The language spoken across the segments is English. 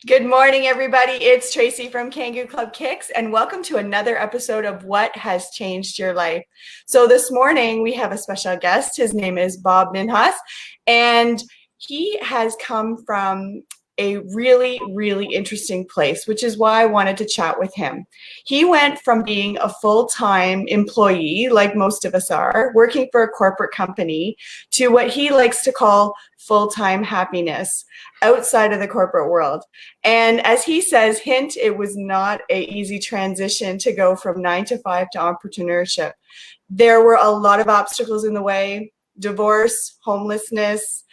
Good morning, everybody. It's Tracy from Kangoo Club Kicks, and welcome to another episode of What Has Changed Your Life. So this morning we have a special guest. His name is Bob Minhas, and he has come from a really, really interesting place, which is why I wanted to chat with him. He went from being a full-time employee, like most of us are, working for a corporate company, to what he likes to call full-time happiness outside of the corporate world. And as he says, hint, it was not an easy transition to go from 9 to 5 to entrepreneurship. There were a lot of obstacles in the way: divorce, homelessness,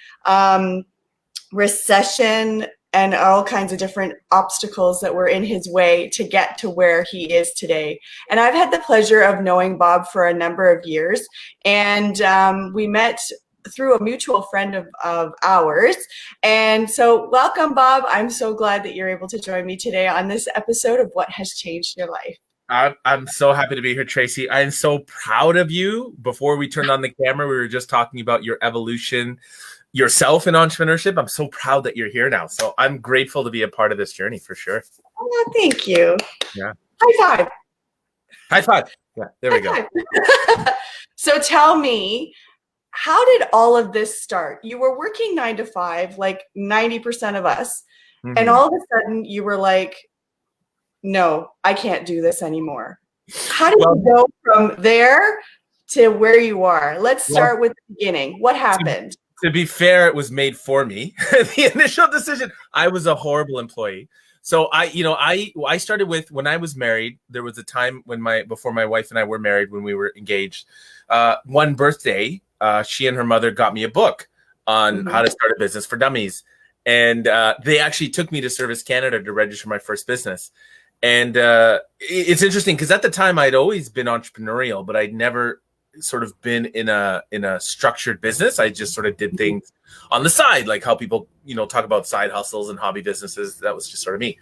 recession, and all kinds of different obstacles that were in his way to get to where he is today. And I've had the pleasure of knowing Bob for a number of years, and we met through a mutual friend of ours. And so welcome, Bob. I'm so glad that you're able to join me today on this episode of What Has Changed Your Life. I'm so happy to be here, Tracy. I'm so proud of you. Before we turned on the camera, we were just talking about your evolution, yourself in entrepreneurship. I'm so proud that you're here now. So I'm grateful to be a part of this journey for sure. Oh, thank you. Yeah. High five. High five. Yeah, there we go. So tell me, how did all of this start? You were working 9 to 5, like 90% of us. Mm-hmm. And all of a sudden you were like, no, I can't do this anymore. How did you go from there to where you are? Let's start with the beginning. What happened? To be fair, it was made for me. The initial decision, I was a horrible employee. So I started with, when I was married, there was a time when before my wife and I were married, when we were engaged, one birthday, she and her mother got me a book on how to start a business for dummies. And they actually took me to Service Canada to register my first business. And it's interesting because at the time I'd always been entrepreneurial, but I'd never sort of been in a structured business. I just sort of did things on the side, like how people, talk about side hustles and hobby businesses. That was just sort of me.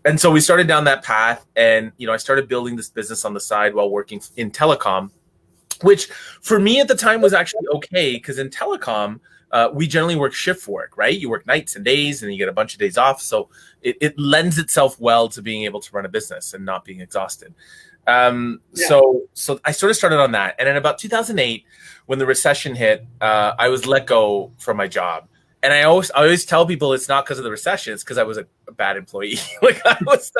And so we started down that path, and, I started building this business on the side while working in telecom, which for me at the time was actually okay, because in telecom, we generally work shift work, right? You work nights and days and you get a bunch of days off. So it lends itself well to being able to run a business and not being exhausted. So I sort of started on that. And in about 2008, when the recession hit, I was let go from my job. And I always tell people it's not because of the recession. It's because I was a bad employee. Like I was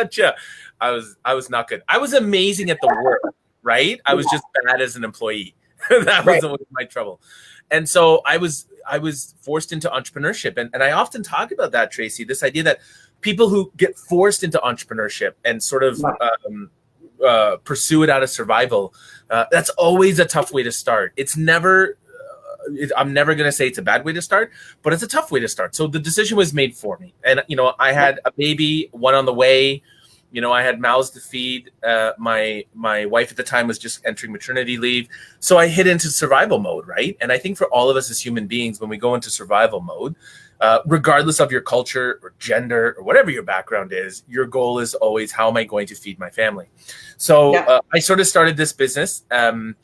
not good. I was amazing at the work, right? I was just bad as an employee. That was my trouble. And so I was forced into entrepreneurship. And I often talk about that, Tracy, this idea that people who get forced into entrepreneurship and sort of pursue it out of survival, that's always a tough way to start. It's never, I'm never going to say it's a bad way to start, but it's a tough way to start. So the decision was made for me. And, I had a baby, one on the way. I had mouths to feed. My wife at the time was just entering maternity leave. So I hit into survival mode, right? And I think for all of us as human beings, when we go into survival mode, regardless of your culture or gender or whatever your background is, your goal is always, how am I going to feed my family? So I sort of started this business. Or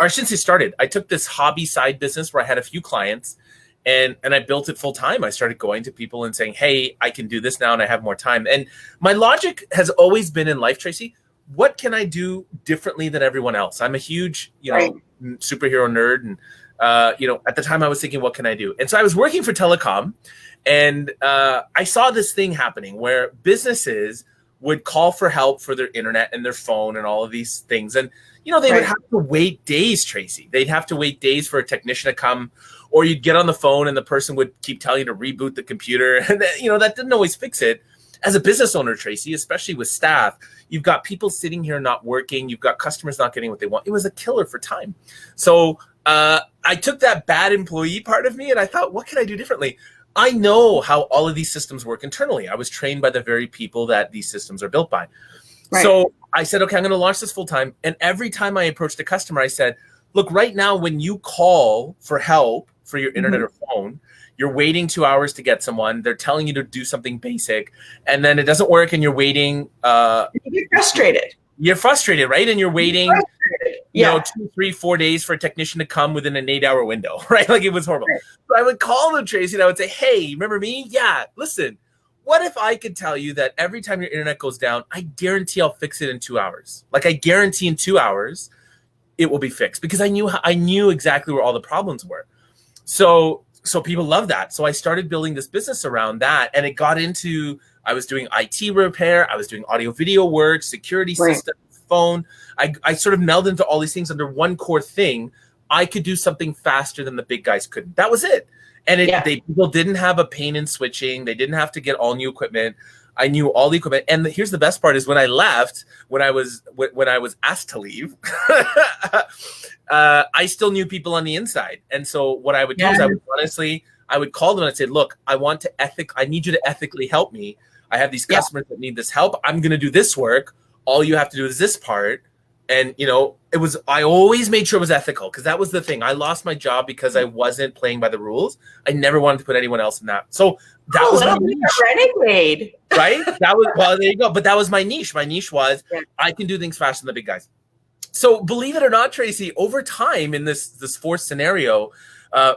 I shouldn't say started. I took this hobby side business where I had a few clients, and I built it full time. I started going to people and saying, hey, I can do this now and I have more time. And my logic has always been in life, Tracy, what can I do differently than everyone else? I'm a huge, superhero nerd. And, at the time I was thinking, what can I do? And so I was working for telecom, and I saw this thing happening where businesses would call for help for their internet and their phone and all of these things. And, they would have to wait days, Tracy. They'd have to wait days for a technician to come, or you'd get on the phone and the person would keep telling you to reboot the computer. And that didn't always fix it. As a business owner, Tracy, especially with staff, you've got people sitting here not working. You've got customers not getting what they want. It was a killer for time. So I took that bad employee part of me and I thought, what can I do differently? I know how all of these systems work internally. I was trained by the very people that these systems are built by. Right. So I said, okay, I'm going to launch this full time. And every time I approached a customer, I said, look, right now, when you call for help for your internet or phone, you're waiting 2 hours to get someone. They're telling you to do something basic, and then it doesn't work, and you're waiting. You're frustrated. You're frustrated, right? And you're waiting, 2, 3, 4 days for a technician to come within an 8-hour window, right? Like, it was horrible. Right. So I would call them, Tracy, and I would say, hey, remember me? Yeah, listen, what if I could tell you that every time your internet goes down, I guarantee I'll fix it in 2 hours. Like I guarantee in 2 hours it will be fixed, because I knew exactly where all the problems were. So people love that. So I started building this business around that, and it got into, I was doing IT repair, I was doing audio video work, security systems, phone. I sort of melded into all these things under one core thing. I could do something faster than the big guys couldn't. That was it. And people didn't have a pain in switching. They didn't have to get all new equipment. I knew all the equipment. And here's the best part is when I left, when I was asked to leave, I still knew people on the inside. And so what I would do is I would call them and I'd say, look, I need you to ethically help me. I have these customers that need this help. I'm going to do this work. All you have to do is this part. And, I always made sure it was ethical, because that was the thing. I lost my job because I wasn't playing by the rules. I never wanted to put anyone else in that. So that was my niche. Renegade. Right? That was, well, there you go. But that was my niche. My niche was I can do things faster than the big guys. So believe it or not, Tracy, over time in this forced scenario,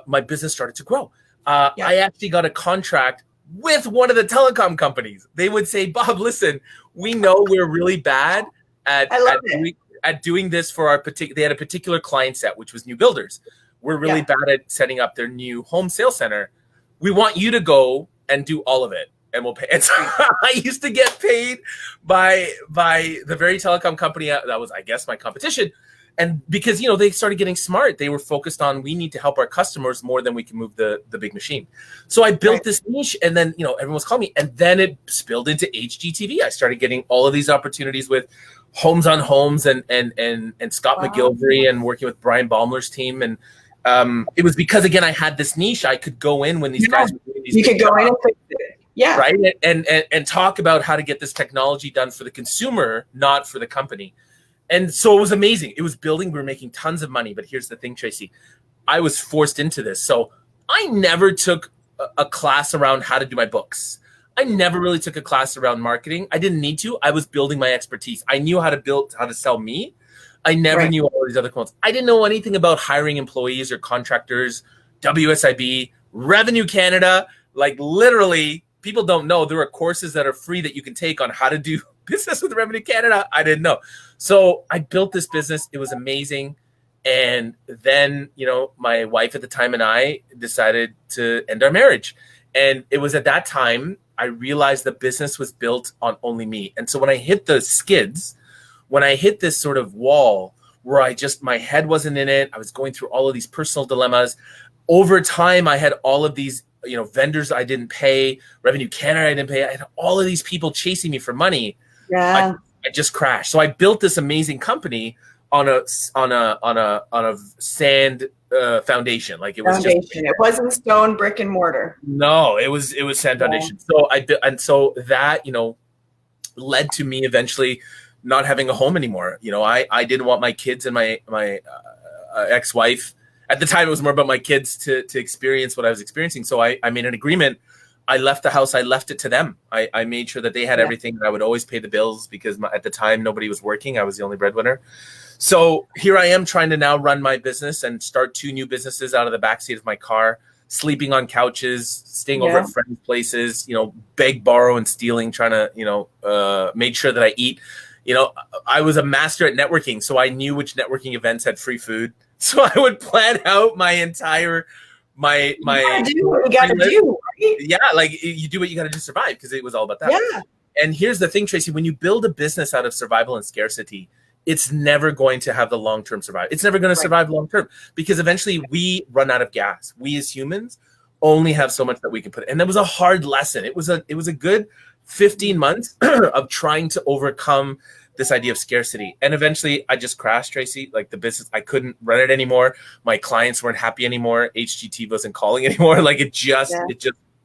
my business started to grow. I actually got a contract with one of the telecom companies. They would say, Bob, listen, we know we're really bad at doing this for our they had a particular client set, which was new builders. We're really bad at setting up their new home sales center. We want you to go and do all of it, and we'll pay. And so I used to get paid by the very telecom company that was, I guess, my competition. And because, they started getting smart, they were focused on, we need to help our customers more than we can move the big machine. So I built this niche, and then, everyone was calling me, and then it spilled into HGTV. I started getting all of these opportunities with Homes on Homes and Scott McGilvery, and working with Brian Baumler's team. And it was because, again, I had this niche. I could go in when these guys were doing these. You could go in and fix it. Yeah. Right. And talk about how to get this technology done for the consumer, not for the company. And so it was amazing. It was building. We were making tons of money. But here's the thing, Tracy. I was forced into this. So I never took a class around how to do my books. I never really took a class around marketing. I didn't need to. I was building my expertise. I knew how to sell me. I never knew all these other quotes. I didn't know anything about hiring employees or contractors, WSIB, Revenue Canada. Like literally, people don't know there are courses that are free that you can take on how to do business with Revenue Canada. I didn't know. So I built this business. It was amazing. And then, my wife at the time and I decided to end our marriage. And it was at that time I realized the business was built on only me. And so when I hit the skids, when I hit this sort of wall where my head wasn't in it, I was going through all of these personal dilemmas. Over time, I had all of these, vendors I didn't pay, Revenue Canada I didn't pay. I had all of these people chasing me for money. Yeah. I just crashed. So I built this amazing company on a sand foundation. Like it was foundation. It wasn't stone, brick, and mortar. No, it was sand foundation. So that led to me eventually not having a home anymore. I didn't want my kids and my ex-wife. At the time, it was more about my kids to experience what I was experiencing. So I made an agreement. I left the house. I left it to them. I made sure that they had everything. I would always pay the bills because at the time, nobody was working. I was the only breadwinner. So here I am trying to now run my business and start 2 new businesses out of the backseat of my car, sleeping on couches, staying over at friends' places, beg, borrow, and stealing, trying to, make sure that I eat. I was a master at networking, so I knew which networking events had free food. So I would plan out my entire you gotta do what you gotta do, right? Yeah, like you do what you gotta do to survive, because it was all about that. Yeah. And here's the thing, Tracy, when you build a business out of survival and scarcity, it's never going to have the long-term survive. It's never going to survive long-term, because eventually we run out of gas. We as humans only have so much that we can put. And that was a hard lesson. It was a good 15 months of trying to overcome this idea of scarcity. And eventually I just crashed, Tracy. Like the business, I couldn't run it anymore. My clients weren't happy anymore. HGT wasn't calling anymore. Like it just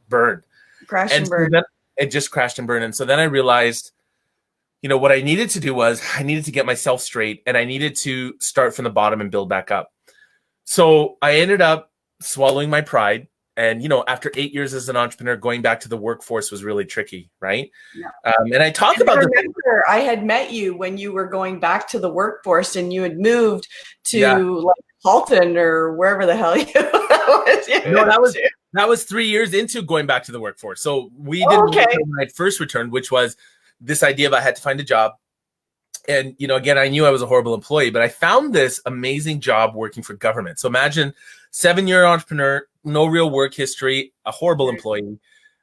burned. Crashed and burned. So it just crashed and burned. And so then I realized, what I needed to do was I needed to get myself straight, and I needed to start from the bottom and build back up. So I ended up swallowing my pride. And, after 8 years as an entrepreneur, going back to the workforce was really tricky, right? Yeah. And I talk about remember, I had met you when you were going back to the workforce, and you had moved to like Halton or wherever the hell you was. No, That was 3 years into going back to the workforce. So we didn't Okay. when I first returned, which was this idea of I had to find a job. And, again, I knew I was a horrible employee, but I found this amazing job working for government. So imagine 7-year entrepreneur, no real work history, a horrible employee.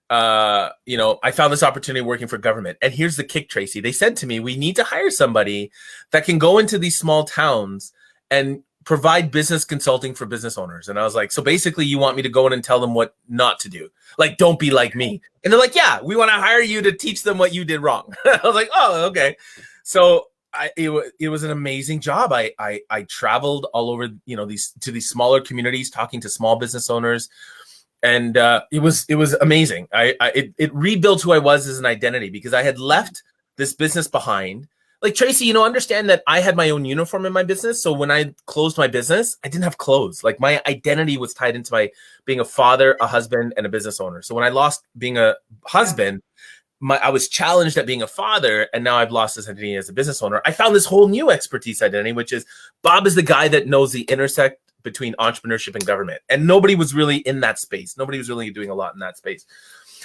I found this opportunity working for government. And here's the kick, Tracy. They said to me, we need to hire somebody that can go into these small towns and provide business consulting for business owners. And I was like, so basically you want me to go in and tell them what not to do. Like, don't be like me. And they're like, yeah, we want to hire you to teach them what you did wrong. I was like, oh, okay. So it was an amazing job. I traveled all over, these smaller communities, talking to small business owners. And it was amazing. It rebuilt who I was as an identity, because I had left this business behind. Like, Tracy, understand that I had my own uniform in my business. So when I closed my business, I didn't have clothes. Like, my identity was tied into my being a father, a husband, and a business owner. So when I lost being a husband, I was challenged at being a father, and now I've lost this identity as a business owner. I found this whole new expertise identity, which is Bob is the guy that knows the intersect between entrepreneurship and government. And nobody was really in that space. Nobody was really doing a lot in that space.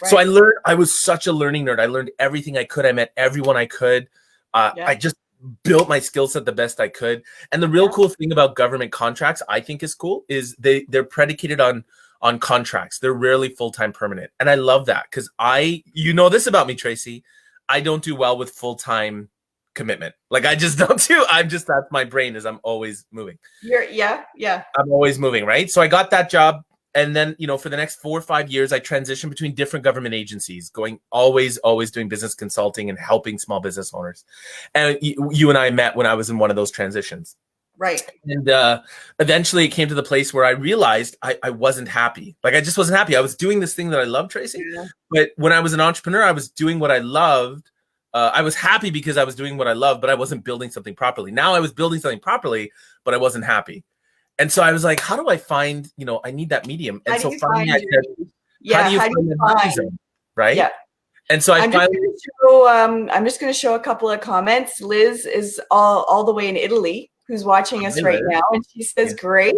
Right. So I was such a learning nerd. I learned everything I could. I met everyone I could. I just built my skill set the best I could. And the real cool thing about government contracts, I think is cool, is they're predicated on contracts. They're rarely full-time permanent. And I love that, because this about me, Tracy, I don't do well with full-time commitment. Like, I just don't do. That's my brain is I'm always moving. I'm always moving, right? So I got that job. And then, for the next 4 or 5 years, I transitioned between different government agencies, going always doing business consulting and helping small business owners. And you and I met when I was in one of those transitions. Right. And eventually it came to the place where I realized I wasn't happy. Like, I just wasn't happy. I was doing this thing that I love, Tracy. Yeah. But when I was an entrepreneur, I was doing what I loved. I was happy because I was doing what I loved, but I wasn't building something properly. Now I was building something properly, but I wasn't happy. And so I was like, how do I find, I need that medium. And so finding that, how do you find that zone, right? Yeah. And so I'm just going to show a couple of comments. Liz is all the way in Italy, who's watching us right now. And she says, great.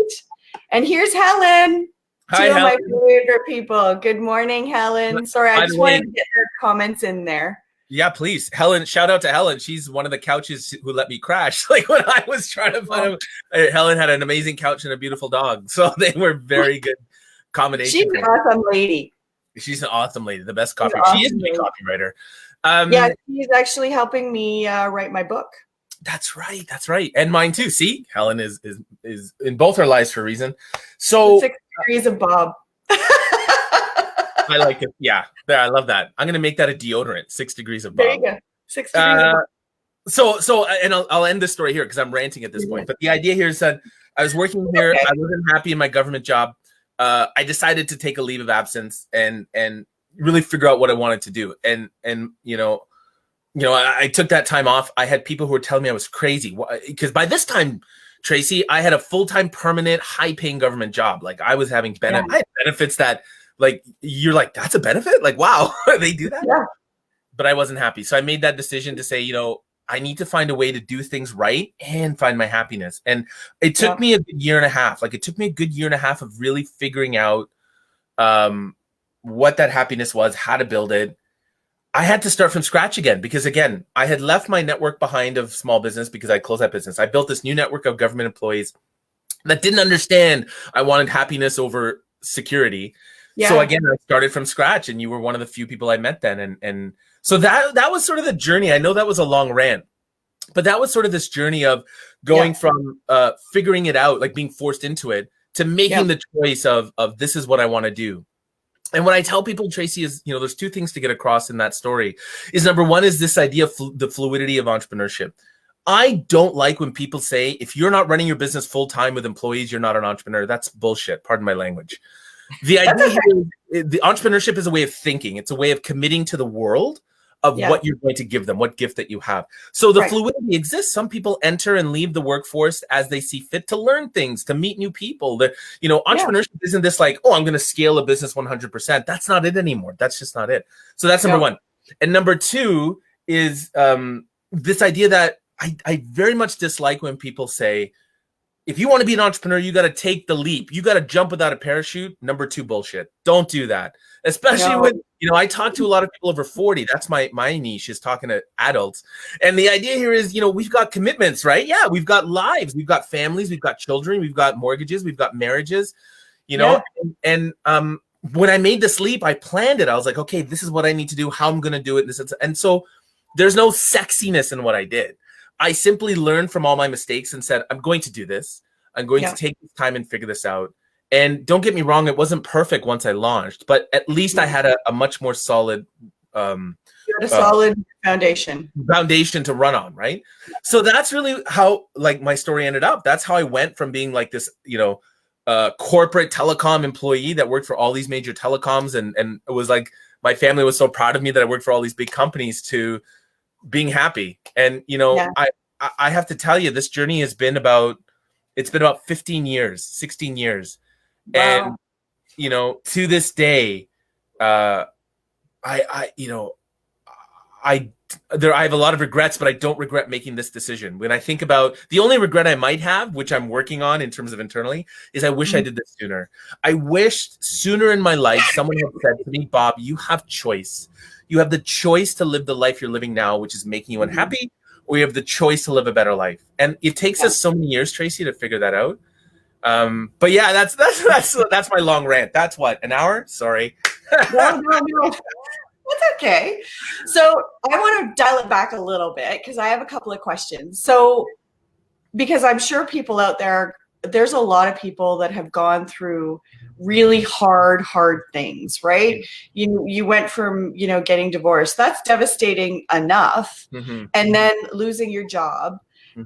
And here's Helen. Hi, Two Helen. of my favorite people. Good morning, Helen. Sorry, I just wanted to get your comments in there. Yeah, please. Helen, shout out to Helen. She's one of the couches who let me crash. Like, when I was trying to find Helen had an amazing couch and a beautiful dog. So they were very good combination. She's an awesome lady. She's an awesome lady. The best copy. She is a great copywriter. Yeah, she's actually helping me write my book. That's right. And mine too. See, Helen is in both our lives for a reason. So 6 degrees of Bob. I like it. Yeah, I love that. I'm gonna make that a deodorant. 6 degrees of Bob. There you go. 6 degrees of Bob. So, and I'll end the story here because I'm ranting at this point. But the idea here is that I was working here. Okay. I wasn't happy in my government job. I decided to take a leave of absence and really figure out what I wanted to do. And I took that time off. I had people who were telling me I was crazy because by this time, Tracy, I had a full-time, permanent, high-paying government job. Like, I was having benefits. I had benefits that. Like, you're like, that's a benefit? Like, wow, they do that? Yeah. But I wasn't happy. So I made that decision to say, I need to find a way to do things right and find my happiness. And it took me a good year and a half. Like, it took me a good year and a half of really figuring out what that happiness was, how to build it. I had to start from scratch again because, again, I had left my network behind of small business because I closed that business. I built this new network of government employees that didn't understand I wanted happiness over security. Yeah. So again, I started from scratch, and you were one of the few people I met then. And so that was sort of the journey. I know that was a long rant, but that was sort of this journey of going from figuring it out, like being forced into it, to making the choice of this is what I want to do. And what I tell people, Tracy, is, there's two things to get across in that story. Is number one is this idea of the fluidity of entrepreneurship. I don't like when people say, if you're not running your business full time with employees, you're not an entrepreneur. That's bullshit. Pardon my language. The idea here, the entrepreneurship is a way of thinking. It's a way of committing to the world of what you're going to give them, what gift that you have. So the fluidity exists. Some people enter and leave the workforce as they see fit to learn things, to meet new people. Entrepreneurship isn't this like, I'm going to scale a business 100%. That's not it anymore. That's just not it. So that's number one. And number two is this idea that I very much dislike when people say, if you want to be an entrepreneur, you got to take the leap. You got to jump without a parachute. Number 2, bullshit. Don't do that. Especially when, I talk to a lot of people over 40. That's my niche, is talking to adults. And the idea here is, we've got commitments, right? Yeah, we've got lives, we've got families, we've got children, we've got mortgages, we've got marriages, and when I made this leap, I planned it. I was like, okay, this is what I need to do, how I'm going to do it. And so there's no sexiness in what I did. I simply learned from all my mistakes and said, I'm going to do this. I'm going to take this time and figure this out. And don't get me wrong, it wasn't perfect once I launched, but at least I had a much more solid solid foundation to run on, right? So that's really how my story ended up. That's how I went from being like this, corporate telecom employee that worked for all these major telecoms, and it was like my family was so proud of me that I worked for all these big companies, to being happy. And I have to tell you, this journey has been about 15 years, 16 years. Wow. And to this day, I have a lot of regrets, but I don't regret making this decision. When I think about the only regret I might have, which I'm working on in terms of internally, is I wish I did this sooner. I wished sooner in my life someone had said to me, Bob, you have choice. You have the choice to live the life you're living now, which is making you unhappy, or you have the choice to live a better life. And it takes us so many years, Tracy, to figure that out. But yeah, that's my long rant. That's what, an hour? Sorry. No. That's okay. So I want to dial it back a little bit, because I have a couple of questions. So, because I'm sure people out there's a lot of people that have gone through really hard things, right? You went from, getting divorced. That's devastating enough. And then losing your job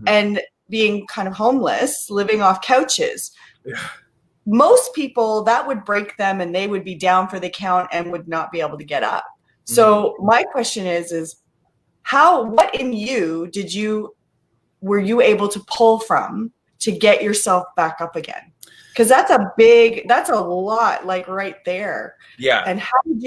and being kind of homeless, living off couches. Most people, that would break them, and they would be down for the count and would not be able to get up. So my question is what in you were you able to pull from to get yourself back up again? Because that's a lot, like right there. Yeah. And how did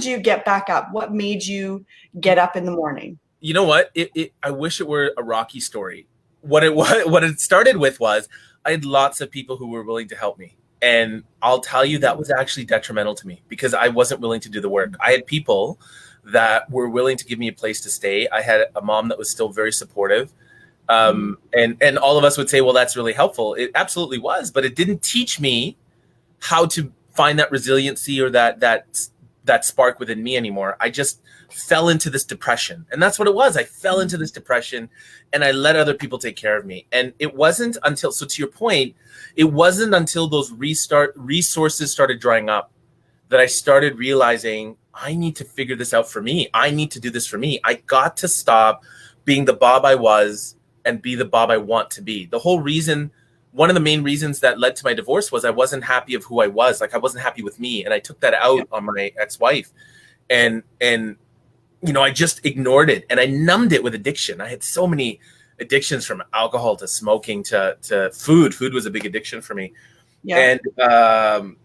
you get back up? What made you get up in the morning? You know what? I wish it were a Rocky story. What it started with was I had lots of people who were willing to help me. And I'll tell you, that was actually detrimental to me, because I wasn't willing to do the work. I had people that were willing to give me a place to stay. I had a mom that was still very supportive. And all of us would say, well, that's really helpful. It absolutely was, but it didn't teach me how to find that resiliency or that spark within me anymore. I just fell into this depression. And that's what it was. I fell into this depression, and I let other people take care of me. And it wasn't until, so to your point, it wasn't until those resources started drying up that I started realizing I need to figure this out for me. I need to do this for me. I got to stop being the Bob I was and be the Bob I want to be. The whole reason, one of the main reasons that led to my divorce was I wasn't happy of who I was. Like, I wasn't happy with me. And I took that out on my ex-wife. And I just ignored it, and I numbed it with addiction. I had so many addictions, from alcohol to smoking to food. Food was a big addiction for me. Yeah. And,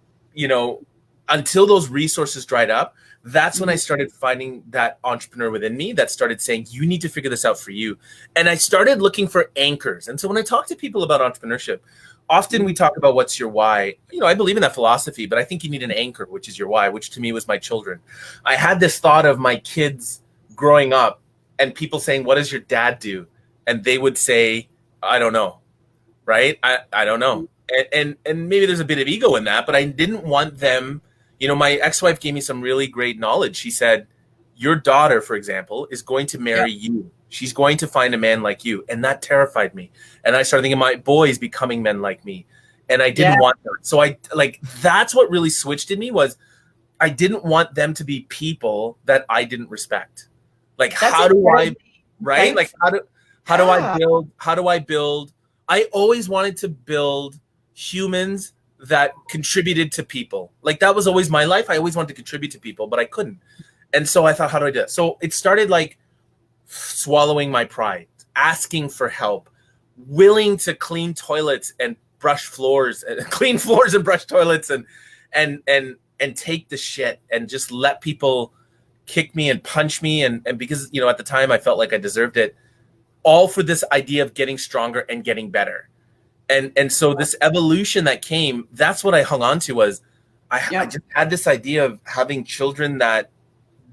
until those resources dried up, that's when I started finding that entrepreneur within me that started saying, you need to figure this out for you. And I started looking for anchors. And so when I talk to people about entrepreneurship, often we talk about what's your why. I believe in that philosophy, but I think you need an anchor, which is your why, which to me was my children. I had this thought of my kids growing up and people saying, what does your dad do? And they would say, I don't know. Right? I don't know. And maybe there's a bit of ego in that, but I didn't want them. My ex-wife gave me some really great knowledge. She said, your daughter, for example, is going to marry you. She's going to find a man like you. And that terrified me. And I started thinking, my boys becoming men like me. And I didn't want that. So that's what really switched in me, was I didn't want them to be people that I didn't respect. Like, how do I build? I always wanted to build humans that contributed to people. Like, that was always my life. I always wanted to contribute to people, but I couldn't. And so I thought, how do I do it? So it started like swallowing my pride, asking for help, willing to clean toilets and brush floors, and clean floors and brush toilets, and take the shit and just let people kick me and punch me. And because, at the time I felt like I deserved it, all for this idea of getting stronger and getting better. And so this evolution that came, that's what I hung on to was I just had this idea of having children that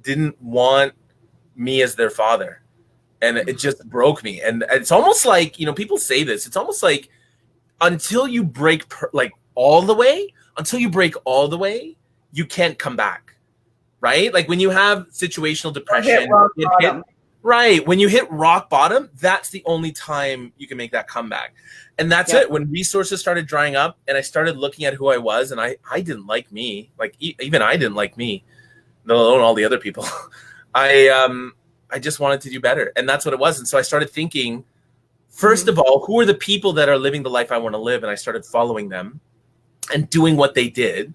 didn't want me as their father. And it just broke me. And it's almost like, people say this, it's almost like until you break all the way, you can't come back. Right? Like when you have situational depression, when you hit rock bottom, that's the only time you can make that comeback. And that's it. When resources started drying up and I started looking at who I was, and I didn't like me, like even I didn't like me, let alone all the other people. I just wanted to do better. And that's what it was. And so I started thinking, first of all, who are the people that are living the life I want to live? And I started following them and doing what they did.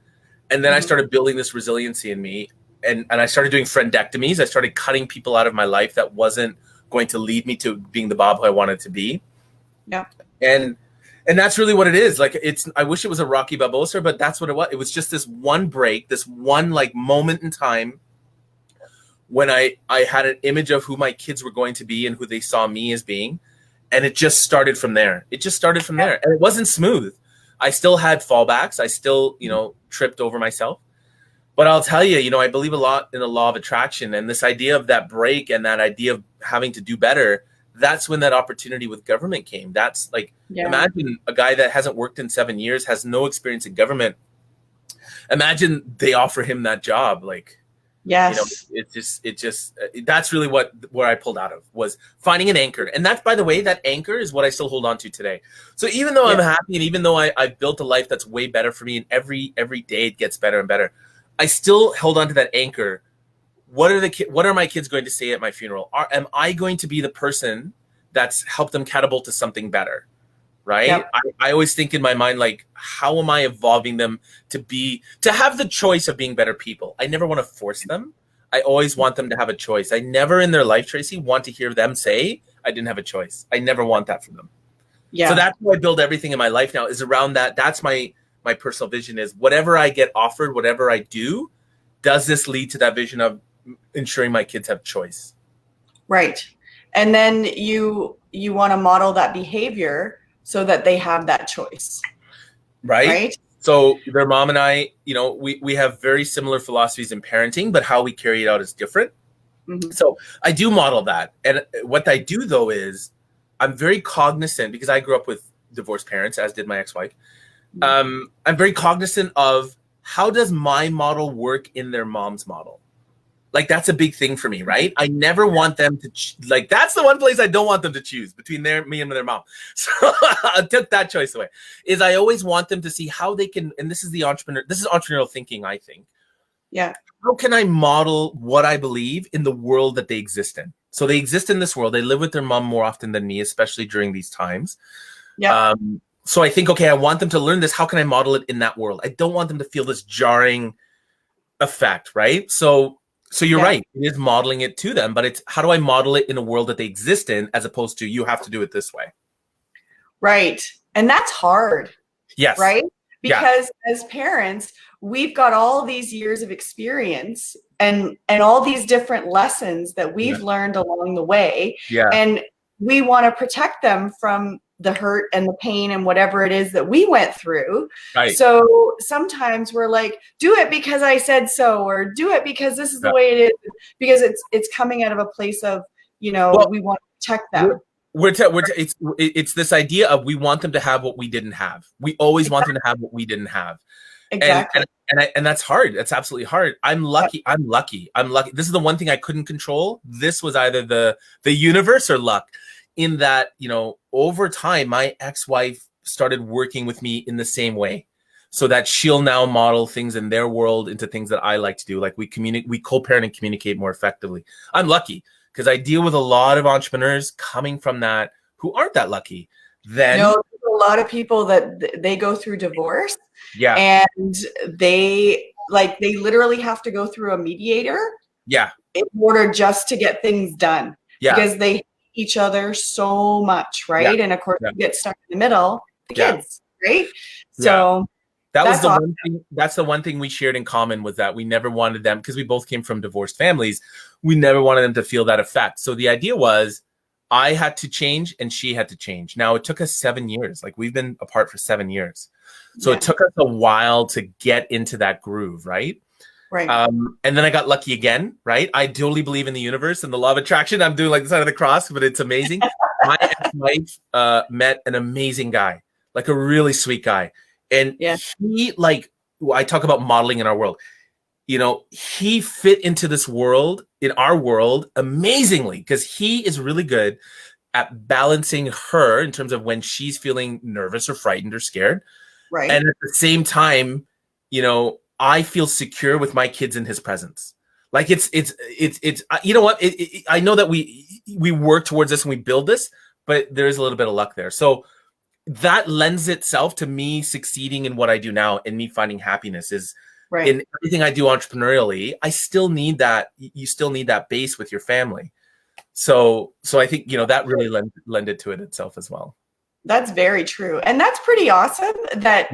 And then I started building this resiliency in me. And I started doing friendectomies. I started cutting people out of my life that wasn't going to lead me to being the Bob who I wanted to be. Yeah. And that's really what it is. Like I wish it was a Rocky Balboa, but that's what it was. It was just this one break, this one like moment in time when I had an image of who my kids were going to be and who they saw me as being. And it just started from there. And it wasn't smooth. I still had fallbacks. I still, tripped over myself. But I'll tell you, I believe a lot in the law of attraction, and this idea of that break and that idea of having to do better. That's when that opportunity with government came. That's like, imagine a guy that hasn't worked in 7 years, has no experience in government. Imagine they offer him that job. Like, yes, it just that's really where I pulled out of, was finding an anchor. And that's, by the way, that anchor is what I still hold on to today. So even though I'm happy, and even though I've built a life that's way better for me, and every day it gets better and better, I still held on to that anchor. What are my kids going to say at my funeral? Am I going to be the person that's helped them catapult to something better? Right? Yep. I always think in my mind, like, how am I evolving them to have the choice of being better people? I never want to force them. I always want them to have a choice. I never in their life, Tracy, want to hear them say, I didn't have a choice. I never want that for them. Yeah. So that's how I build everything in my life now, is around that. That's my personal vision, is whatever I get offered, whatever I do, does this lead to that vision of ensuring my kids have choice? Right. And then you want to model that behavior so that they have that choice. Right? So their mom and I, we have very similar philosophies in parenting, but how we carry it out is different. Mm-hmm. So I do model that. And what I do, though, is I'm very cognizant, because I grew up with divorced parents, as did my ex-wife. I'm very cognizant of, how does my model work in their mom's model? Like, that's a big thing for me, right? I never want them to, that's the one place I don't want them to choose between me and their mom. So I took that choice away. Is I always want them to see how they can, and this is entrepreneurial thinking, I think. Yeah. How can I model what I believe in the world that they exist in? So they exist in this world. They live with their mom more often than me, especially during these times. Yeah. So I think, okay, I want them to learn this. How can I model it in that world? I don't want them to feel this jarring effect, right? So you're right. It is modeling it to them, but it's, how do I model it in a world that they exist in, as opposed to, you have to do it this way. Right. And that's hard. Yes. Right? Because as parents, we've got all these years of experience and all these different lessons that we've learned along the way. Yeah. And we want to protect them from the hurt and the pain and whatever it is that we went through. Right. So sometimes we're like, do it because I said so, or do it because this is the way it is, because it's coming out of a place of, we want to protect them. It's this idea of, we want them to have what we didn't have. We always want them to have what we didn't have. Exactly. And that's hard. That's absolutely hard. I'm lucky. This is the one thing I couldn't control. This was either the universe or luck. In that, over time, my ex-wife started working with me in the same way, so that she'll now model things in their world into things that I like to do. Like, we co-parent and communicate more effectively. I'm lucky, because I deal with a lot of entrepreneurs coming from that who aren't that lucky. Then there's a lot of people that they go through divorce. Yeah. And they literally have to go through a mediator. Yeah. In order just to get things done. Yeah. Because they each other so much, right? Yeah. And of course, you get stuck in the middle, the kids, right? So that's one thing. That's the one thing we shared in common, was that we never wanted them, because we both came from divorced families. We never wanted them to feel that effect. So the idea was, I had to change and she had to change. Now, it took us 7 years. Like, we've been apart for 7 years. So it took us a while to get into that groove, right? Right. And then I got lucky again, right? I totally believe in the universe and the law of attraction. I'm doing like the sign of the cross, but it's amazing. My ex-wife met an amazing guy, like a really sweet guy. And he, like, I talk about modeling in our world. You know, he fit into this world, in our world, amazingly, because he is really good at balancing her in terms of when she's feeling nervous or frightened or scared. Right. And at the same time, you know, I feel secure with my kids in his presence. Like, it's you know what? I know that we work towards this and we build this, but there is a little bit of luck there. So that lends itself to me succeeding in what I do now and me finding happiness is in everything I do entrepreneurially. I still need that. You still need that base with your family. So I think, you know, that really lended to it itself as well. That's very true. And that's pretty awesome that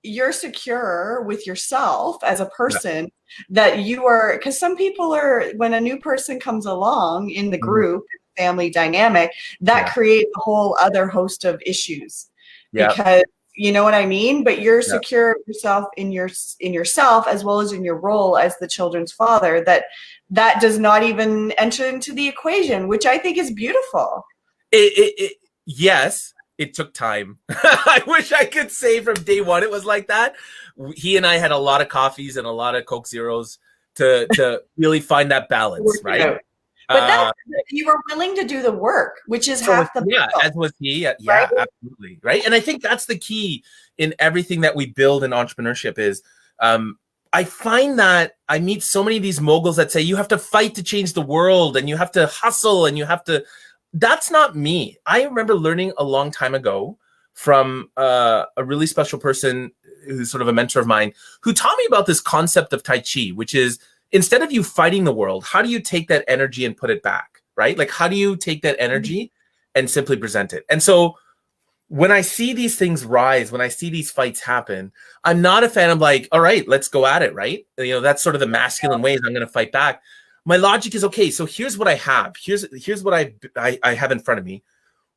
you're secure with yourself as a person, that you are, because some people are, when a new person comes along in the group, family dynamic, that creates a whole other host of issues because you know what I mean? But you're secure yourself in yourself as well as in your role as the children's father, that does not even enter into the equation, which I think is beautiful. Yes, it took time. I wish I could say from day one it was like that. He and I had a lot of coffees and a lot of Coke Zeros to really find that balance, right? But you were willing to do the work, which is half the battle. As was he. Right? Absolutely, right? And I think that's the key in everything that we build in entrepreneurship is I find that I meet so many of these moguls that say you have to fight to change the world and you have to hustle and you have to. That's not me. I remember learning a long time ago from a really special person who's sort of a mentor of mine who taught me about this concept of Tai Chi, which is instead of you fighting the world, how do you take that energy and put it back, right? Like, how do you take that energy and simply present it? And so when I see these things rise, when I see these fights happen, I'm not a fan of like, all right, let's go at it, right? You know, that's sort of the masculine ways I'm going to fight back. My logic is, okay, so here's what I have. Here's what I have in front of me.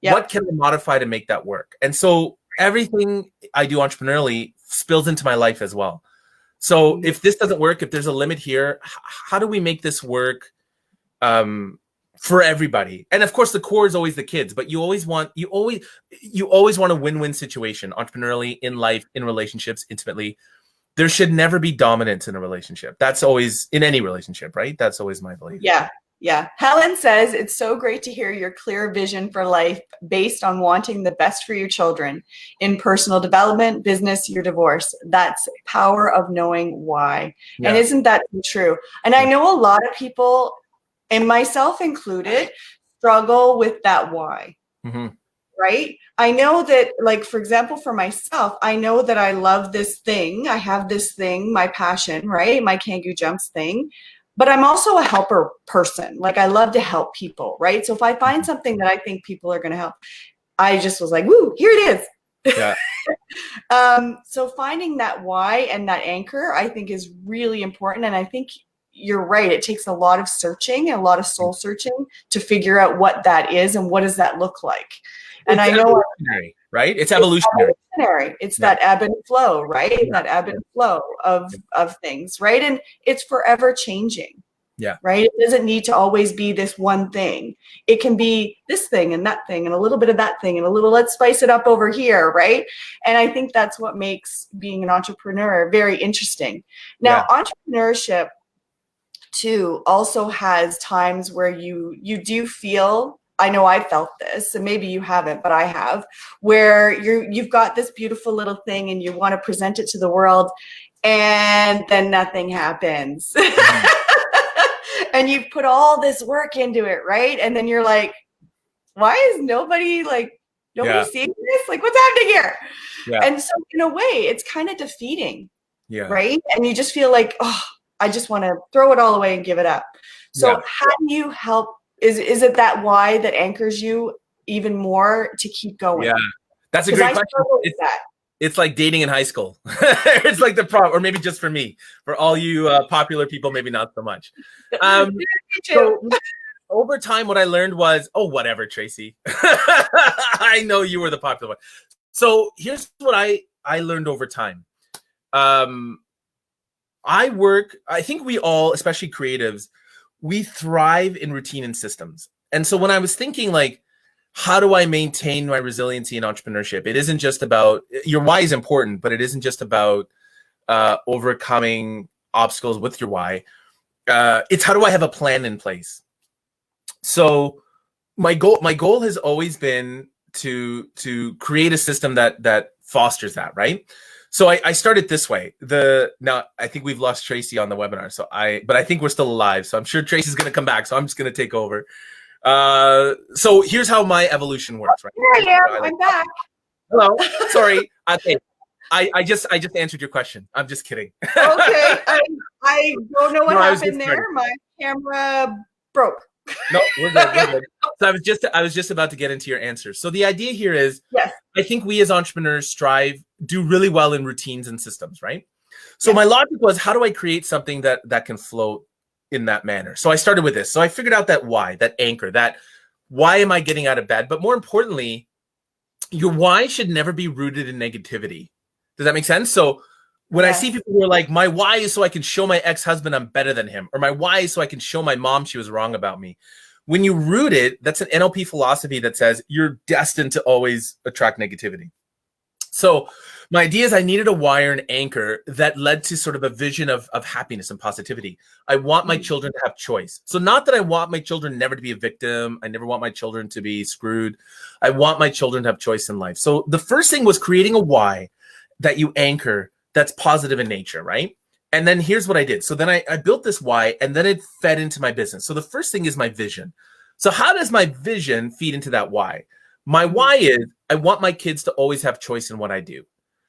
Yep. What can I modify to make that work? And so everything I do entrepreneurially spills into my life as well. So if this doesn't work, if there's a limit here, how do we make this work for everybody? And of course, the core is always the kids, but you always want a win-win situation entrepreneurially, in life, in relationships, intimately. There should never be dominance in a relationship. That's always in any relationship, right? That's always my belief. Yeah. Helen says, it's so great to hear your clear vision for life based on wanting the best for your children in personal development, business, your divorce. That's power of knowing why. And isn't that true? And I know a lot of people, and myself included, struggle with that why. Right? I know that, like, for example, for myself, I know that I love this thing. I have this thing, my passion, right? My Kangoo Jumps thing. But I'm also a helper person. Like, I love to help people, right? So if I find something that I think people are going to help, I just was like, woo, here it is. Yeah. So finding that why and that anchor, I think, is really important. And I think you're right. It takes a lot of searching and a lot of soul searching to figure out what that is and what does that look like. And I know, right? It's evolutionary. It's that ebb and flow, right? That ebb and flow of things, right? And it's forever changing. Right? It doesn't need to always be this one thing. It can be this thing and that thing and a little bit of that thing and a little, let's spice it up over here, right? And I think that's what makes being an entrepreneur very interesting. Now, entrepreneurship too also has times where you do feel, I know I felt this, and maybe you haven't, but I have, where you've got this beautiful little thing and you want to present it to the world, and then nothing happens. And you've put all this work into it, right? And then you're like, why is nobody seeing this? Like, what's happening here? And so in a way, it's kind of defeating, right? And you just feel like, oh, I just want to throw it all away and give it up. So how do you help? Is it that why that anchors you even more to keep going? Yeah, that's a great question. It's like dating in high school. It's like the problem, or maybe just for me. For all you popular people, maybe not so much. over time, what I learned was, oh, whatever, Tracy. I know you were the popular one. So here's what I learned over time. I think we all, especially creatives, we thrive in routine and systems. And so when I was thinking like, how do I maintain my resiliency in entrepreneurship? It isn't just about, your why is important, but it isn't just about overcoming obstacles with your why. It's how do I have a plan in place? So my goal has always been to create a system that fosters that, right? So I started this way. Now I think we've lost Tracy on the webinar, but I think we're still alive. So I'm sure Tracy's going to come back. So I'm just going to take over. So here's how my evolution works, right? Here I am. I'm back. Hello. Sorry. Okay. I just answered your question. I'm just kidding. Okay. I don't know what happened there. My camera broke. No, we're good. We're good. So I was just about to get into your answer. So the idea here is, yes, I think we as entrepreneurs do really well in routines and systems, right? So my logic was, how do I create something that can flow in that manner? So I started with this. So I figured out that why, that anchor, that why am I getting out of bed? But more importantly, your why should never be rooted in negativity. Does that make sense? So when I see people who are like, my why is so I can show my ex-husband I'm better than him, or my why is so I can show my mom she was wrong about me. When you root it, that's an NLP philosophy that says you're destined to always attract negativity. So my idea is I needed a why or an anchor that led to sort of a vision of happiness and positivity. I want my children to have choice. So not that I want my children never to be a victim. I never want my children to be screwed. I want my children to have choice in life. So the first thing was creating a why that you anchor that's positive in nature, right? And then here's what I did. So then I built this why, and then it fed into my business. So the first thing is my vision. So how does my vision feed into that why? My why is I want my kids to always have choice in what I do.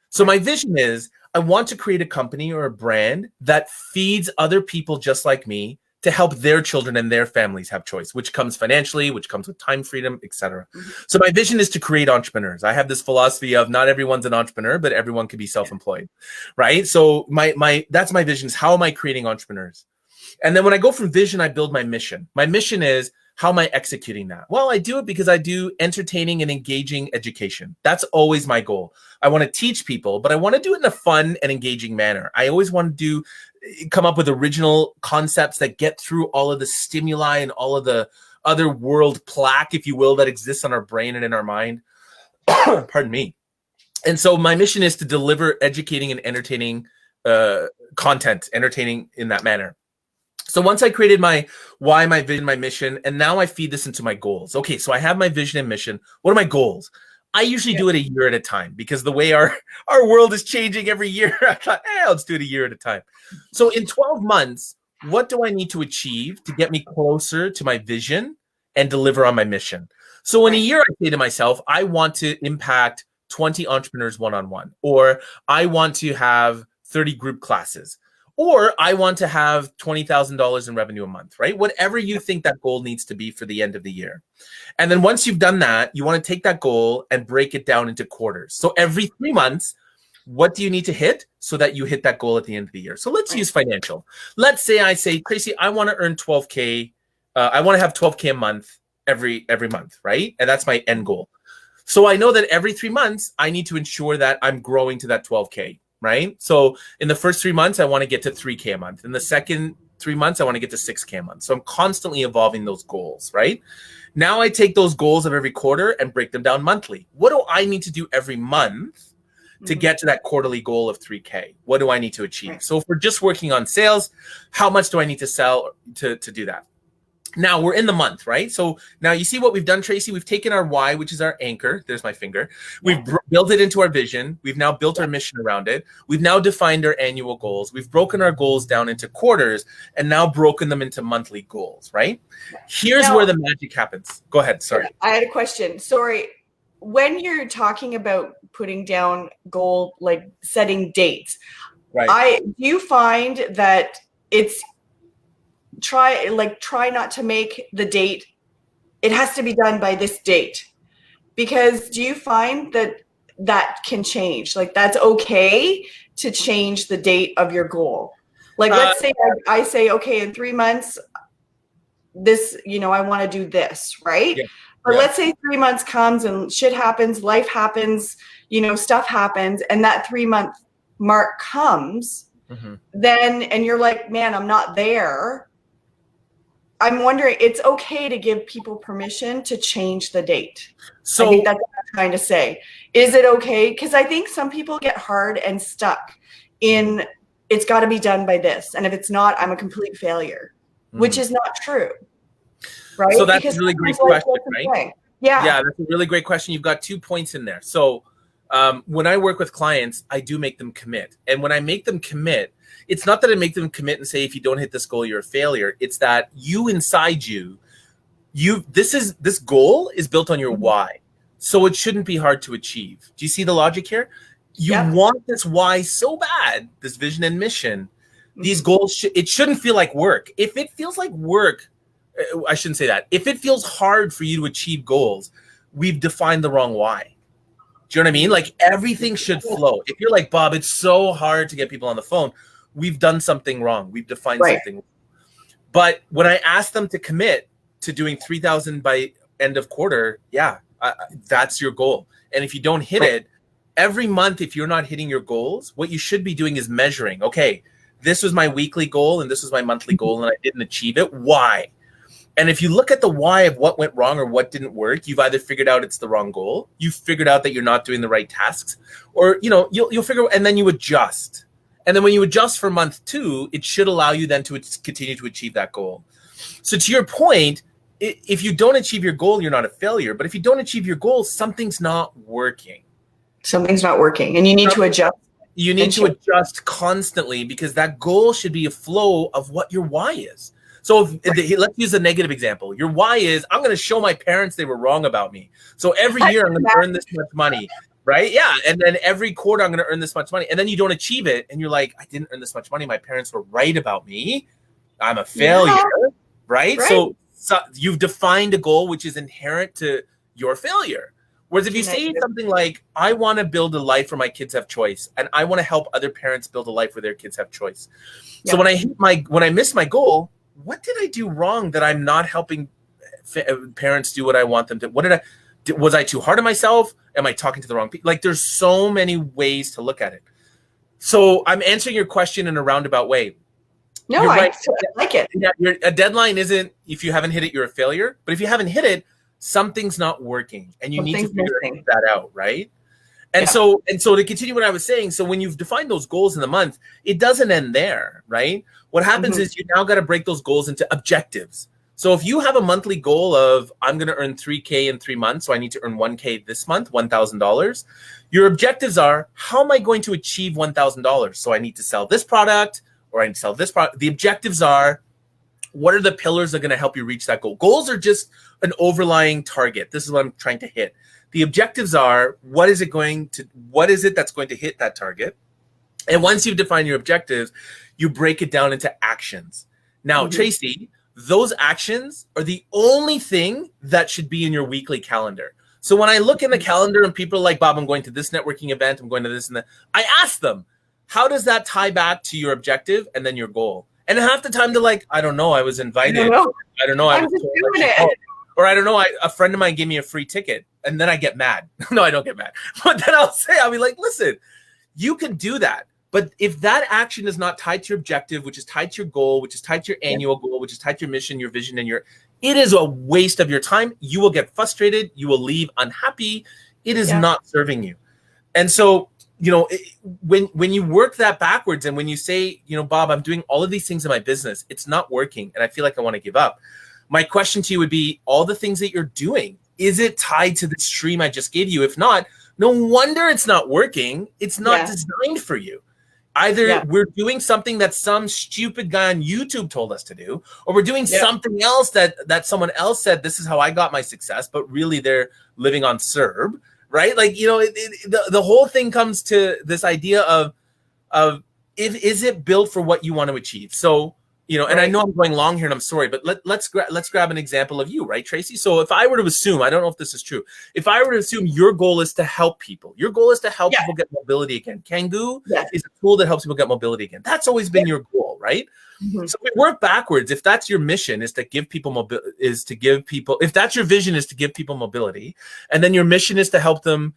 So my vision is I want to create a company or a brand that feeds other people just like me to help their children and their families have choice, which comes financially, which comes with time freedom, etc. So my vision is to create entrepreneurs. I have this philosophy of not everyone's an entrepreneur, but everyone can be self-employed, right? So that's my vision, is how am I creating entrepreneurs? And then when I go from vision, I build my mission. My mission is, how am I executing that? Well, I do it because I do entertaining and engaging education. That's always my goal. I want to teach people, but I want to do it in a fun and engaging manner. I always want to come up with original concepts that get through all of the stimuli and all of the other world plaque, if you will, that exists on our brain and in our mind. Pardon me. And so my mission is to deliver educating and entertaining content, entertaining in that manner. So once I created my why, my vision, my mission, and now I feed this into my goals. Okay, so I have my vision and mission. What are my goals? I usually do it a year at a time because the way our world is changing every year, I thought, let's do it a year at a time. So in 12 months, what do I need to achieve to get me closer to my vision and deliver on my mission? So in a year, I say to myself, I want to impact 20 entrepreneurs one-on-one, or I want to have 30 group classes, or I want to have $20,000 in revenue a month, right? Whatever you think that goal needs to be for the end of the year. And then once you've done that, you want to take that goal and break it down into quarters. So every 3 months, what do you need to hit so that you hit that goal at the end of the year? So let's use financial. Let's say I say, Tracy, I want to earn 12K. I want to have 12K a month every month, right? And that's my end goal. So I know that every 3 months, I need to ensure that I'm growing to that 12K. Right? So in the first 3 months, I want to get to 3K a month. In the second 3 months, I want to get to 6K a month. So I'm constantly evolving those goals, right? Now I take those goals of every quarter and break them down monthly. What do I need to do every month to get to that quarterly goal of 3K? What do I need to achieve? Right. So if we're just working on sales, how much do I need to sell to do that? Now we're in the month, right? So now you see what we've done, Tracy. We've taken our why, which is our anchor. There's my finger. We've built it into our vision. We've now built our mission around it. We've now defined our annual goals. We've broken our goals down into quarters and now broken them into monthly goals, right? Here's where the magic happens. Go ahead. Sorry. I had a question. Sorry. When you're talking about putting down goal, like setting dates, right? Do you find that it's try not to make the date, it has to be done by this date? Because do you find that can change? Like that's okay to change the date of your goal? Like let's say I say, okay, in 3 months, this, I want to do this, right? Yeah. But Yeah. let's say 3 months comes and shit happens, life happens, stuff happens, and that 3-month mark comes, then, and you're like, man, I'm not there. I'm wondering, it's okay to give people permission to change the date. So I think that's what I'm trying to say. Is it okay? Because I think some people get hard and stuck in, it's got to be done by this. And if it's not, I'm a complete failure, which is not true. Right? So that's a really great question, right? Yeah. Yeah, that's a really great question. You've got 2 points in there. So when I work with clients, I do make them commit. And when I make them commit, it's not that I make them commit and say, if you don't hit this goal, you're a failure. It's that you inside this goal is built on your why. So it shouldn't be hard to achieve. Do you see the logic here? You want this why so bad, this vision and mission. These goals, it shouldn't feel like work. If it feels like work, I shouldn't say that. If it feels hard for you to achieve goals, we've defined the wrong why. Do you know what I mean? Like everything should flow. If you're like, Bob, it's so hard to get people on the phone, we've done something wrong. We've defined something. But when I ask them to commit to doing 3,000 by end of quarter, that's your goal. And if you don't hit it, every month, if you're not hitting your goals, what you should be doing is measuring. Okay, this was my weekly goal and this was my monthly goal and I didn't achieve it. Why? And if you look at the why of what went wrong or what didn't work, you've either figured out it's the wrong goal, you've figured out that you're not doing the right tasks, or you'll figure out, and then you adjust. And then when you adjust for month 2, it should allow you then to continue to achieve that goal. So to your point, if you don't achieve your goal, you're not a failure. But if you don't achieve your goal, something's not working. Something's not working, and you need to adjust. You need to adjust constantly because that goal should be a flow of what your why is. So let's use a negative example. Your why is, I'm going to show my parents they were wrong about me. So every year I'm going to earn this much money, right? Yeah. And then every quarter I'm going to earn this much money. And then you don't achieve it. And you're like, I didn't earn this much money. My parents were right about me. I'm a failure, right? So you've defined a goal which is inherent to your failure. Whereas if you say something like, I want to build a life where my kids have choice, and I want to help other parents build a life where their kids have choice. So when I miss my goal, what did I do wrong that I'm not helping parents do what I want them to? Was I too hard on myself? Am I talking to the wrong people? Like there's so many ways to look at it. So I'm answering your question in a roundabout way. No, I like it. A deadline isn't, if you haven't hit it, you're a failure. But if you haven't hit it, something's not working and you need to figure that out, right? And so to continue what I was saying, so when you've defined those goals in the month, it doesn't end there, right? What happens is you now got to break those goals into objectives. So if you have a monthly goal of, I'm going to earn $3,000 in 3 months, so I need to earn $1,000 this month, $1,000. Your objectives are, how am I going to achieve $1,000? So I need to sell this product or I need to sell this product. The objectives are, what are the pillars that are going to help you reach that goal? Goals are just an overlying target. This is what I'm trying to hit. The objectives are, what is it that's going to hit that target? And once you've defined your objectives, you break it down into actions. Now, Tracy, those actions are the only thing that should be in your weekly calendar. So when I look in the calendar and people are like, Bob, I'm going to this networking event, I'm going to this and that, I ask them, how does that tie back to your objective and then your goal? And half the time they're like, I don't know, I was invited. I don't know. I was doing it. Or I don't know, a friend of mine gave me a free ticket. And then I get mad. No, I don't get mad. But then I'll be like, listen, you can do that. But if that action is not tied to your objective, which is tied to your goal, which is tied to your annual goal, which is tied to your mission, your vision, and it is a waste of your time. You will get frustrated. You will leave unhappy. It is not serving you. And so, when you work that backwards and when you say, Bob, I'm doing all of these things in my business, it's not working. And I feel like I want to give up. My question to you would be, all the things that you're doing, is it tied to the stream I just gave you? If not, no wonder it's not working. It's not designed for you. Either we're doing something that some stupid guy on YouTube told us to do, or we're doing something else that someone else said, this is how I got my success, but really they're living on CERB, right? Like, the whole thing comes to this idea of is it built for what you want to achieve? So and I know I'm going long here and I'm sorry, but let's grab an example of you, right, Tracy? So if I were to assume, I don't know if this is true, if I were to assume your goal is to help people, your goal is to help people get mobility again. Kangoo is a tool that helps people get mobility again. That's always been your goal, right? Mm-hmm. So we work backwards. If that's your mission, is to give people if that's your vision, is to give people mobility, and then your mission is to help them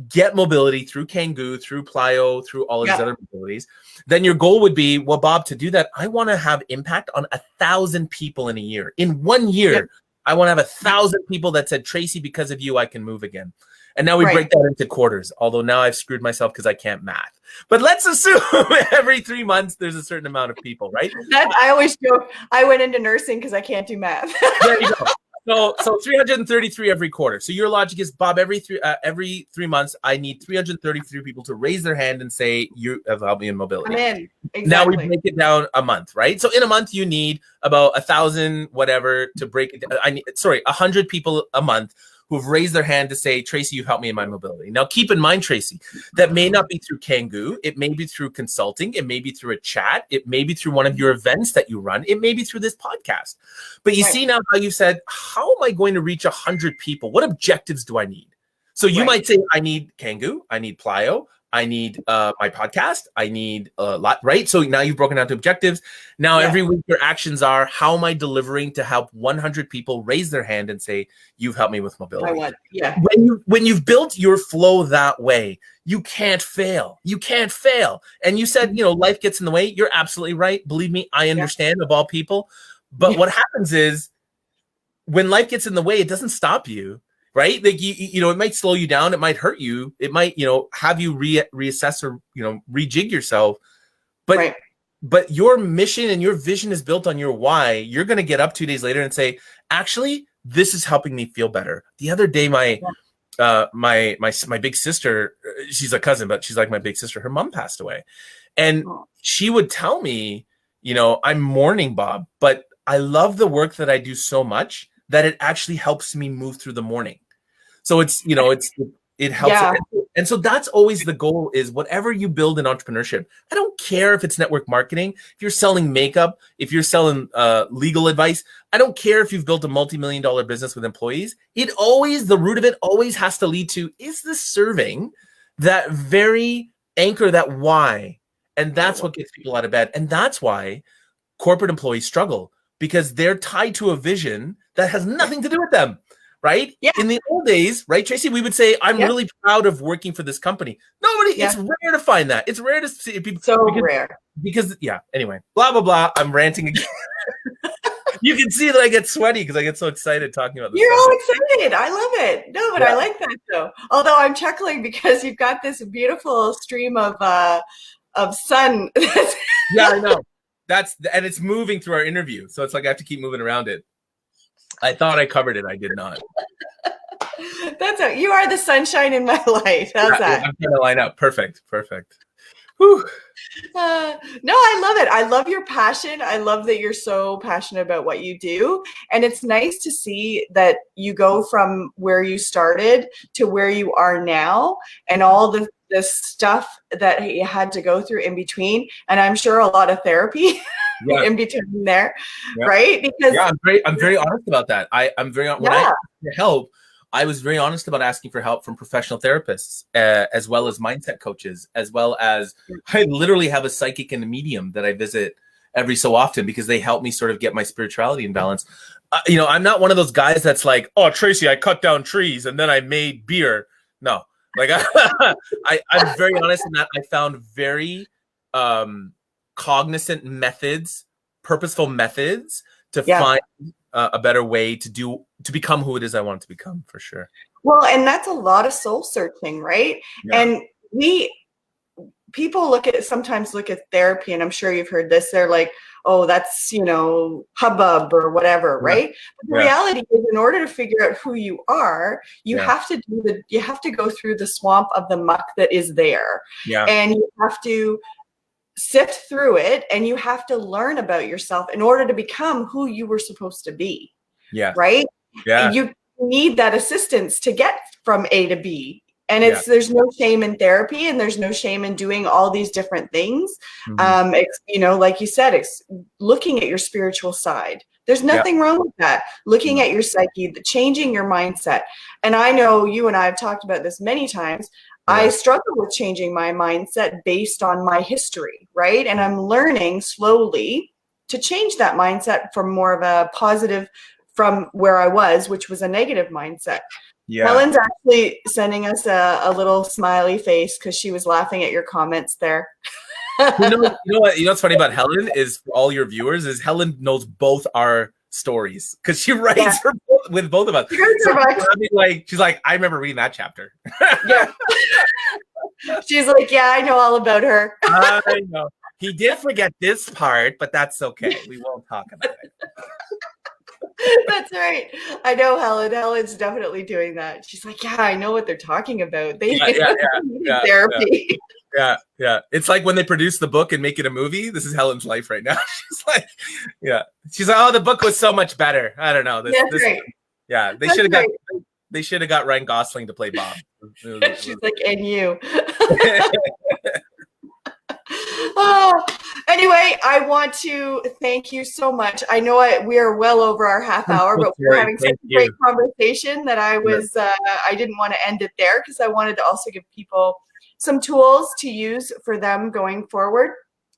get mobility through Kangoo, through Plyo, through all of these other mobilities, then your goal would be, well, Bob, to do that, I want to have impact on 1,000 people in a year. In 1 year, I want to have 1,000 people that said, Tracy, because of you, I can move again. And now we break that into quarters, although now I've screwed myself because I can't math. But let's assume every 3 months there's a certain amount of people, right? I always joke, I went into nursing because I can't do math. There you go. So 333 every quarter. So your logic is, Bob, every 3 months, I need 333 people to raise their hand and say, you have helped me in mobility. I'm in. Exactly. Now we break it down a month, right? So in a month, you need about 1,000 whatever to break it down. 100 people a month who've raised their hand to say, Tracy, you've helped me in my mobility. Now, keep in mind, Tracy, that may not be through Kangoo. It may be through consulting. It may be through a chat. It may be through one of your events that you run. It may be through this podcast. But you see now how you said, how am I going to reach 100 people? What objectives do I need? So you might say, I need Kangoo. I need Plyo. I need my podcast. I need a lot, right? So now you've broken down to objectives. Now every week your actions are, how am I delivering to help 100 people raise their hand and say, you've helped me with mobility? When you've built your flow that way, you can't fail. You can't fail. And you said, life gets in the way. You're absolutely right. Believe me, I understand of all people. But what happens is when life gets in the way, it doesn't stop you. Right? Like, it might slow you down. It might hurt you. It might, have you reassess or, rejig yourself. But your mission and your vision is built on your why. You're going to get up 2 days later and say, actually, this is helping me feel better. The other day, my big sister, she's a cousin, but she's like my big sister. Her mom passed away. And she would tell me, I'm mourning, Bob, but I love the work that I do so much that it actually helps me move through the morning. So it helps. Yeah. And so that's always the goal, is whatever you build in entrepreneurship. I don't care if it's network marketing, if you're selling makeup, if you're selling legal advice. I don't care if you've built a multi-million-dollar business with employees. The root of it always has to lead to, is this serving that very anchor, that why? And that's what gets people out of bed. And that's why corporate employees struggle, because they're tied to a vision that has nothing to do with them, right? Yeah. In the old days, right, Tracy, we would say, I'm really proud of working for this company. It's rare to find that. It's rare to see people. Rare. Because, anyway, blah, blah, blah. I'm ranting again. You can see that I get sweaty because I get so excited talking about this. You're all excited. I love it. No, but I like that though. Although I'm chuckling because you've got this beautiful stream of sun. Yeah, I know. And it's moving through our interview. So it's like I have to keep moving around it. I thought I covered it. I did not. You are the sunshine in my life. How's that? I'm trying to line up. Perfect. Whew. No, I love it. I love your passion. I love that you're so passionate about what you do. And it's nice to see that you go from where you started to where you are now, and all the stuff that you had to go through in between. And I'm sure a lot of therapy in between there, right? Because I'm very honest about that. I'm very when I asked for help, I was very honest about asking for help from professional therapists, as well as mindset coaches, as well as I literally have a psychic and a medium that I visit every so often, because they help me sort of get my spirituality in balance. I'm not one of those guys that's like, oh, Tracy, I cut down trees and then I made beer. No, like I'm very honest in that I found very cognizant methods, purposeful methods to find a better way to become who it is I want to become, for sure. Well, and that's a lot of soul searching, right? Yeah. And people sometimes look at therapy, and I'm sure you've heard this. They're like, oh, that's, hubbub or whatever, right? But the reality is, in order to figure out who you are, you have to go through the swamp of the muck that is there. Yeah. And you have to sift through it, and you have to learn about yourself in order to become who you were supposed to be. Yeah. Right? Yeah. And you need that assistance to get from A to B. And there's no shame in therapy, and there's no shame in doing all these different things. It's, like you said, it's looking at your spiritual side. There's nothing wrong with that. Looking at your psyche, changing your mindset. And I know you and I have talked about this many times. I struggle with changing my mindset based on my history, right? And I'm learning slowly to change that mindset from more of a positive from where I was, which was a negative mindset. Yeah. Helen's actually sending us a little smiley face because she was laughing at your comments there. You know what's funny about Helen is, for all your viewers, is Helen knows both our stories because she writes with both of us. So she's like, I remember reading that chapter. Yeah. She's like, yeah, I know all about her. I know. He did forget this part, but that's okay. We won't talk about it. That's right. I know Helen. Helen's definitely doing that. She's like, yeah, I know what they're talking about. They need therapy. Yeah. It's like when they produce the book and make it a movie. This is Helen's life right now. She's like, oh, the book was so much better. I don't know. Right. Yeah, they should have got Ryan Gosling to play Bob. She's like, and you. Oh, anyway, I want to thank you so much. I know we are well over our half hour, but we're having such a great conversation that I didn't want to end it there because I wanted to also give people some tools to use for them going forward.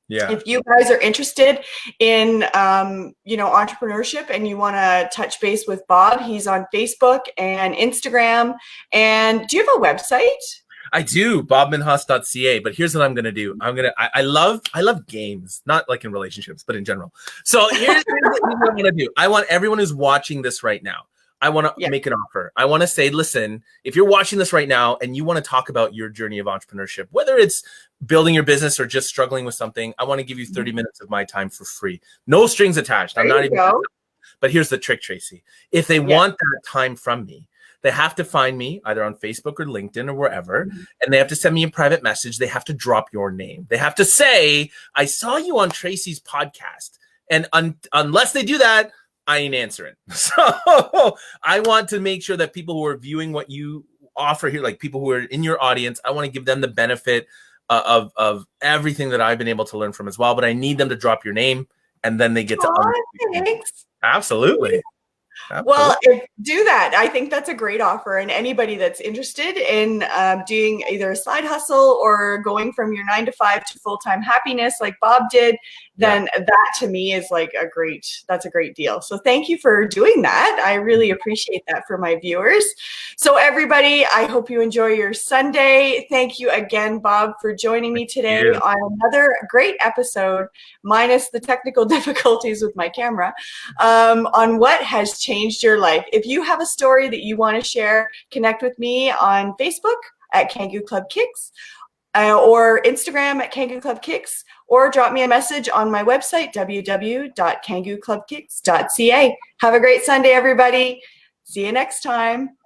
Yeah. If you guys are interested in, entrepreneurship and you want to touch base with Bob, he's on Facebook and Instagram. And do you have a website? I do, bobminhas.ca. But here's what I'm gonna do. I love games, not like in relationships, but in general. So here's what I'm gonna do. I want everyone who's watching this right now, I want to make an offer. I want to say, listen, if you're watching this right now and you want to talk about your journey of entrepreneurship, whether it's building your business or just struggling with something, I want to give you 30 minutes of my time for free. No strings attached. I'm not even. But here's the trick, Tracy. If they want that time from me, they have to find me either on Facebook or LinkedIn or wherever, and they have to send me a private message. They have to drop your name. They have to say, I saw you on Tracy's podcast. And unless they do that, I ain't answering. So I want to make sure that people who are viewing what you offer here, like people who are in your audience, I want to give them the benefit of everything that I've been able to learn from as well. But I need them to drop your name, and then they get to. Thanks. Absolutely. Well, do that. I think that's a great offer. And anybody that's interested in doing either a side hustle or going from your 9-to-5 to full-time happiness like Bob did, then that to me is like that's a great deal. So thank you for doing that. I really appreciate that for my viewers. So everybody, I hope you enjoy your Sunday. Thank you again, Bob, for joining me today on another great episode, minus the technical difficulties with my camera, on what has changed your life. If you have a story that you want to share, connect with me on Facebook at Kangoo Club Kicks or Instagram at Kangoo Club Kicks, or drop me a message on my website, www.kangooclubkicks.ca. Have a great Sunday, everybody. See you next time.